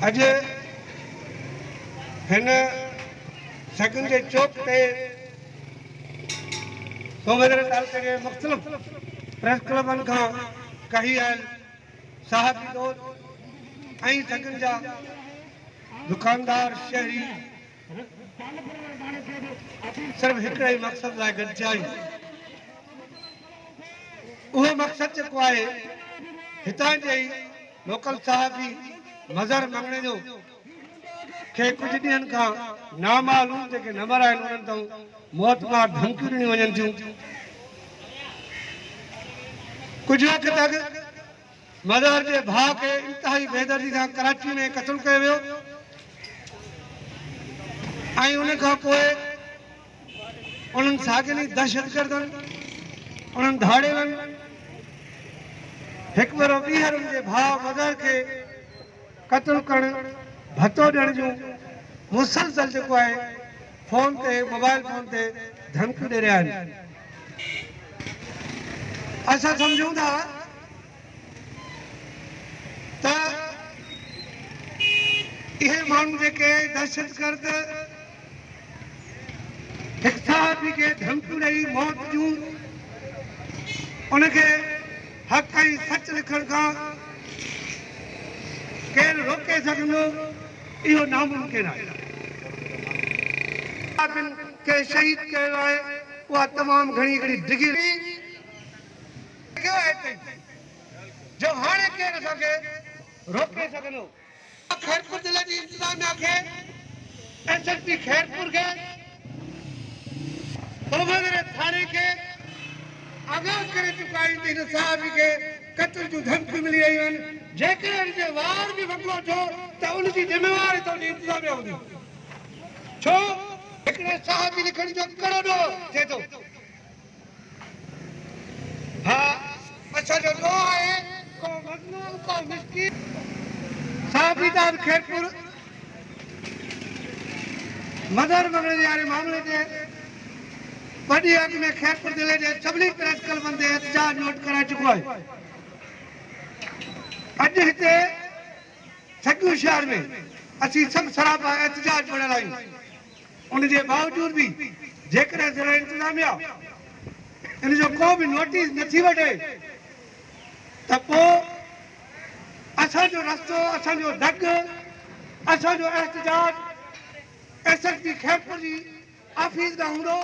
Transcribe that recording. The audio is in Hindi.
अज हिन सगन के चौक ते सोमेंद्र तालुके के मुख्तलिफ प्रेस क्लबन का कही आयल साहबी दोस्त ऐं सगन जा दुकानदार शहरी सिर्फ हिकिड़े ई मक़सद लाइ गॾिजा आहियूं। उहो मक़सद जेको आहे हितां जे ई लोकल साहबी मज़र मंगणे जो के कुछ ॾींहंनि खां नामालूम जेके नंबर आहिनि उन्हनि तां मुअतमार धमकियूं ॾिनियूं वञनि थियूं। कुझु वक़्त अॻु मज़र जे भाउ खे इंतिहाई बेदर्दी सां कराची में क़त्ल कयो वियो ऐं उन खां पोइ उन्हनि साॻियनि दहशतगर्दनि उन्हनि धाड़ेवनि हिकु भेरो ॿीहर उनजे भाउ मज़र खे क़त्ल करणु भतो ॾियण जूं मुसलसल जेको आहे फोन ते मोबाइल फोन ते धमकियूं ॾेई रहिया आहिनि। असां सम्झूं था त इहे माण्हू जेके दहशतगर्द हिकु साहबी खे धमकियूं ॾेई मौत जूं उनखे हक़ ऐं सच लिखण खां केरु रोके सघंदो इहो नामुमकिन आहे। के शहीद कयो आहे उहा तमामु घणी घणी डिग्री जो हाणे केरु असांखे रोके सघंदो। खैरपुर ज़िले जी इंतिज़ामिया खे एसएसपी खैरपुर खे सोमेंद्र थाणे खे आगाह करे चुका आहिनि त हिन साहबी खे क़त्ल जूं धमकियूं मिली रहियूं आहिनि। जेकॾहिं हिनजे वार बि मकिलो थियो त उनजी ज़िमेवारी त उनजी इंतिज़ामिया हूंदी। छो हिकिड़े साहबी लिखण जो करोड़ो थिए थो। हा असांजो दुआ आहे को मज़लूम को मिस्कीन साहबीदार खैरपुर मदर मंगणे वारे मामले ते वॾी अॻ में खैरपुर ज़िले जे सभिनी प्रेस क्लबनि ते एहतजाज नोट कराए चुको आहे। अॼु हिते सॻियूं शहर में असीं सभु सराबा एहतजाज पढ़ियल आहियूं। उनजे बावजूद बि जेकॾहिं ज़िला इंतिज़ामिया इन जो को बि नोटिस नथी वठे त पोइ असांजो रस्तो असांजो डग असांजो एहतजाज एसएसपी खैरपुर जी ऑफिस ॾांहुं हूंदो